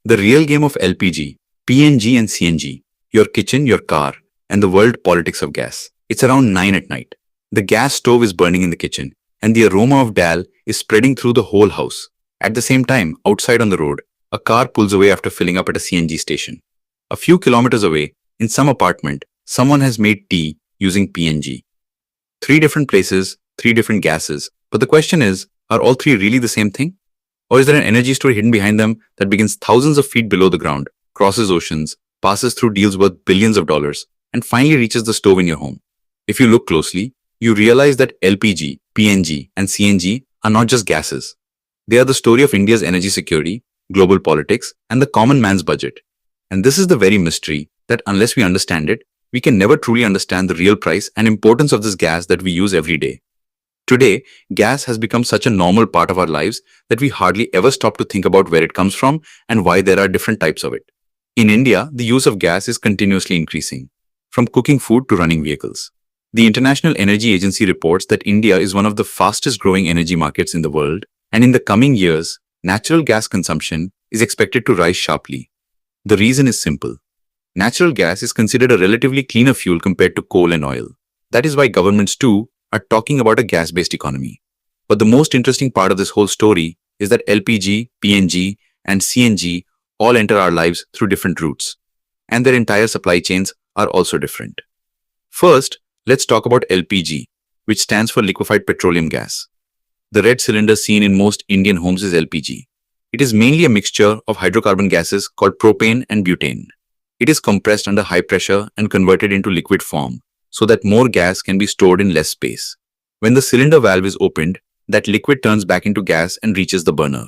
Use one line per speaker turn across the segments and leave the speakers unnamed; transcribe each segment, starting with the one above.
The real game of LPG, PNG and CNG, your kitchen, your car, and the world politics of gas. It's around 9 at night. The gas stove is burning in the kitchen, and the aroma of dal is spreading through the whole house. At the same time, outside on the road, a car pulls away after filling up at a CNG station. A few kilometers away, in some apartment, someone has made tea using PNG. Three different places, three different gases. But the question is, are all three really the same thing? Or is there an energy story hidden behind them that begins thousands of feet below the ground, crosses oceans, passes through deals worth billions of dollars, and finally reaches the stove in your home? If you look closely, you realize that LPG, PNG, and CNG are not just gases. They are the story of India's energy security, global politics, and the common man's budget. And this is the very mystery that unless we understand it, we can never truly understand the real price and importance of this gas that we use every day. Today, gas has become such a normal part of our lives that we hardly ever stop to think about where it comes from and why there are different types of it. In India, the use of gas is continuously increasing, from cooking food to running vehicles. The International Energy Agency reports that India is one of the fastest growing energy markets in the world, and in the coming years, natural gas consumption is expected to rise sharply. The reason is simple. Natural gas is considered a relatively cleaner fuel compared to coal and oil. That is why governments too are talking about a gas-based economy. But the most interesting part of this whole story is that LPG, PNG, and CNG all enter our lives through different routes, and their entire supply chains are also different. First, let's talk about LPG, which stands for liquefied petroleum gas. The red cylinder seen in most Indian homes is LPG. It is mainly a mixture of hydrocarbon gases called propane and butane. It is compressed under high pressure and converted into liquid form, so that more gas can be stored in less space. When the cylinder valve is opened, that liquid turns back into gas and reaches the burner.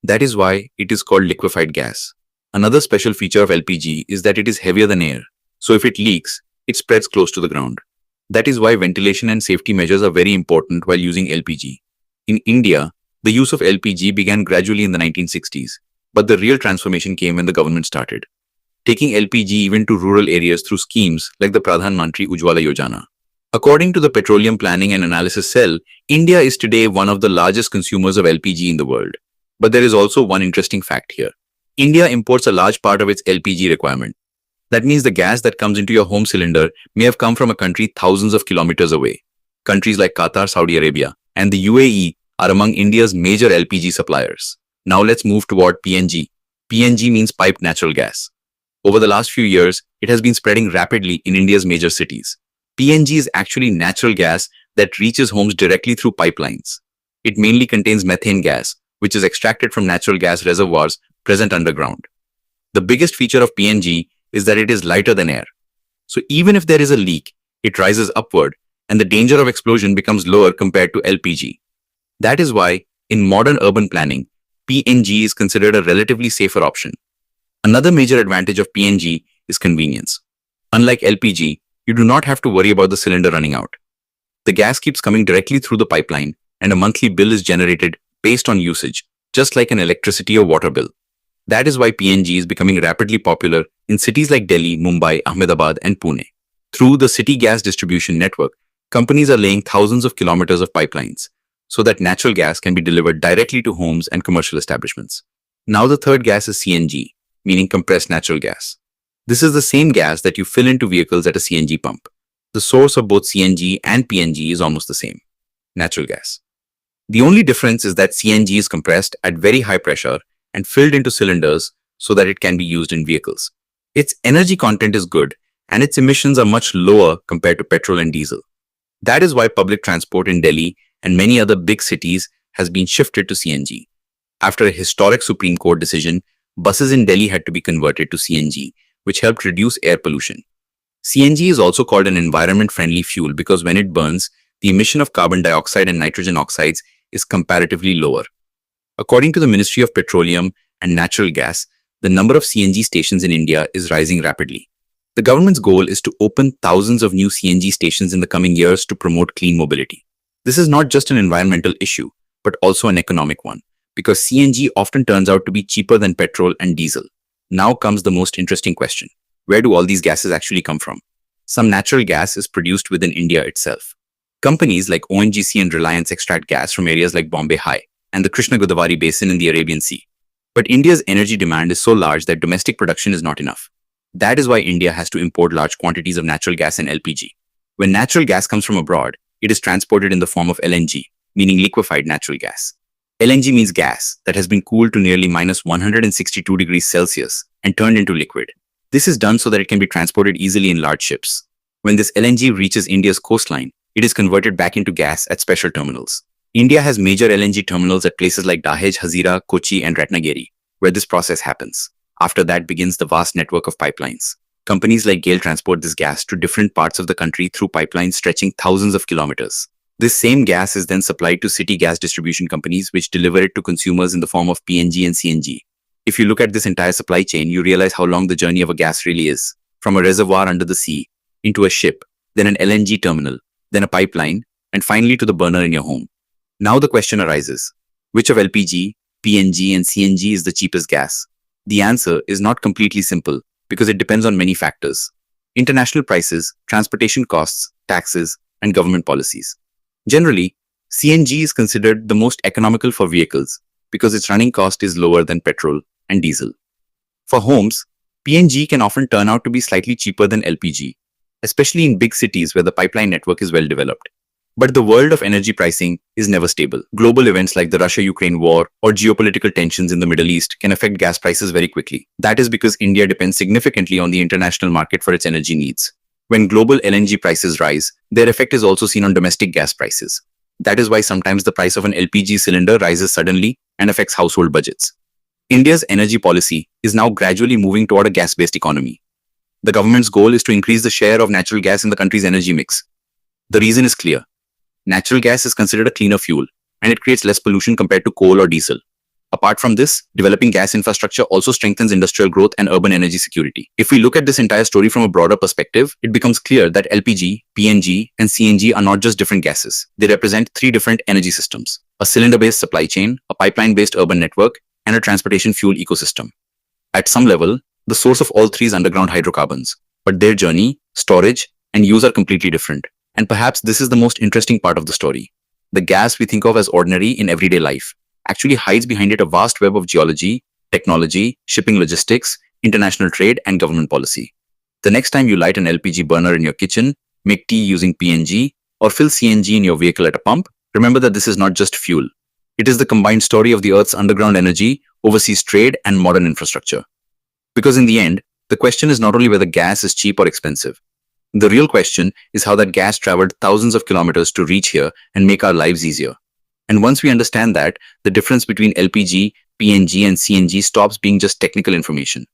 That is why it is called liquefied gas. Another special feature of LPG is that it is heavier than air, so if it leaks, it spreads close to the ground. That is why ventilation and safety measures are very important while using LPG. In India, the use of LPG began gradually in the 1960s, but the real transformation came when the government started taking LPG even to rural areas through schemes like the Pradhan Mantri Ujjwala Yojana. According to the Petroleum Planning and Analysis Cell, India is today one of the largest consumers of LPG in the world. But there is also one interesting fact here. India imports a large part of its LPG requirement. That means the gas that comes into your home cylinder may have come from a country thousands of kilometers away. Countries like Qatar, Saudi Arabia, and the UAE are among India's major LPG suppliers. Now let's move toward PNG. PNG means piped natural gas. Over the last few years, it has been spreading rapidly in India's major cities. PNG is actually natural gas that reaches homes directly through pipelines. It mainly contains methane gas, which is extracted from natural gas reservoirs present underground. The biggest feature of PNG is that it is lighter than air. So even if there is a leak, it rises upward and the danger of explosion becomes lower compared to LPG. That is why, in modern urban planning, PNG is considered a relatively safer option. Another major advantage of PNG is convenience. Unlike LPG, you do not have to worry about the cylinder running out. The gas keeps coming directly through the pipeline and a monthly bill is generated based on usage, just like an electricity or water bill. That is why PNG is becoming rapidly popular in cities like Delhi, Mumbai, Ahmedabad, and Pune. Through the city gas distribution network, companies are laying thousands of kilometers of pipelines so that natural gas can be delivered directly to homes and commercial establishments. Now the third gas is CNG, meaning compressed natural gas. This is the same gas that you fill into vehicles at a CNG pump. The source of both CNG and PNG is almost the same, natural gas. The only difference is that CNG is compressed at very high pressure and filled into cylinders so that it can be used in vehicles. Its energy content is good and its emissions are much lower compared to petrol and diesel. That is why public transport in Delhi and many other big cities has been shifted to CNG. After a historic Supreme Court decision, buses in Delhi had to be converted to CNG, which helped reduce air pollution. CNG is also called an environment-friendly fuel because when it burns, the emission of carbon dioxide and nitrogen oxides is comparatively lower. According to the Ministry of Petroleum and Natural Gas, the number of CNG stations in India is rising rapidly. The government's goal is to open thousands of new CNG stations in the coming years to promote clean mobility. This is not just an environmental issue, but also an economic one, because CNG often turns out to be cheaper than petrol and diesel. Now comes the most interesting question. Where do all these gases actually come from? Some natural gas is produced within India itself. Companies like ONGC and Reliance extract gas from areas like Bombay High and the Krishna Godavari Basin in the Arabian Sea. But India's energy demand is so large that domestic production is not enough. That is why India has to import large quantities of natural gas and LPG. When natural gas comes from abroad, it is transported in the form of LNG, meaning liquefied natural gas. LNG means gas that has been cooled to nearly minus 162 degrees Celsius and turned into liquid. This is done so that it can be transported easily in large ships. When this LNG reaches India's coastline, it is converted back into gas at special terminals. India has major LNG terminals at places like Dahej, Hazira, Kochi, and Ratnagiri, where this process happens. After that begins the vast network of pipelines. Companies like GAIL transport this gas to different parts of the country through pipelines stretching thousands of kilometers. This same gas is then supplied to city gas distribution companies, which deliver it to consumers in the form of PNG and CNG. If you look at this entire supply chain, you realize how long the journey of a gas really is. From a reservoir under the sea, into a ship, then an LNG terminal, then a pipeline, and finally to the burner in your home. Now the question arises, which of LPG, PNG, and CNG is the cheapest gas? The answer is not completely simple because it depends on many factors. International prices, transportation costs, taxes, and government policies. Generally, CNG is considered the most economical for vehicles because its running cost is lower than petrol and diesel. For homes, PNG can often turn out to be slightly cheaper than LPG, especially in big cities where the pipeline network is well developed. But the world of energy pricing is never stable. Global events like the Russia-Ukraine war or geopolitical tensions in the Middle East can affect gas prices very quickly. That is because India depends significantly on the international market for its energy needs. When global LNG prices rise, their effect is also seen on domestic gas prices. That is why sometimes the price of an LPG cylinder rises suddenly and affects household budgets. India's energy policy is now gradually moving toward a gas-based economy. The government's goal is to increase the share of natural gas in the country's energy mix. The reason is clear. Natural gas is considered a cleaner fuel, and it creates less pollution compared to coal or diesel. Apart from this, developing gas infrastructure also strengthens industrial growth and urban energy security. If we look at this entire story from a broader perspective, it becomes clear that LPG, PNG, and CNG are not just different gases. They represent three different energy systems: a cylinder-based supply chain, a pipeline-based urban network, and a transportation fuel ecosystem. At some level, the source of all three is underground hydrocarbons, but their journey, storage, and use are completely different. And perhaps this is the most interesting part of the story. The gas we think of as ordinary in everyday life actually hides behind it a vast web of geology, technology, shipping logistics, international trade, and government policy. The next time you light an LPG burner in your kitchen, make tea using PNG, or fill CNG in your vehicle at a pump, remember that this is not just fuel. It is the combined story of the Earth's underground energy, overseas trade, and modern infrastructure. Because in the end, the question is not only whether gas is cheap or expensive. The real question is how that gas traveled thousands of kilometers to reach here and make our lives easier. And once we understand that, the difference between LPG, PNG, and CNG stops being just technical information.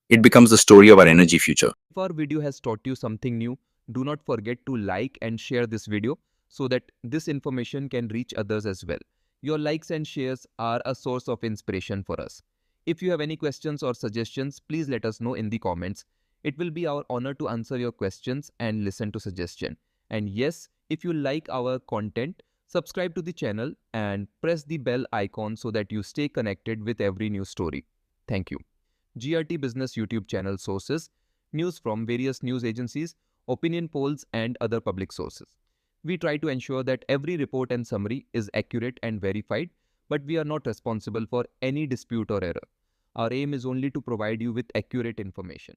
It becomes the story of our energy future.
If our video has taught you something new, do not forget to like and share this video so that this information can reach others as well. Your likes and shares are a source of inspiration for us. If you have any questions or suggestions, please let us know in the comments. It will be our honor to answer your questions and listen to suggestions. And yes, if you like our content, subscribe to the channel and press the bell icon so that you stay connected with every new story. Thank you. GRT Business YouTube channel sources, news from various news agencies, opinion polls and other public sources. We try to ensure that every report and summary is accurate and verified, but we are not responsible for any dispute or error. Our aim is only to provide you with accurate information.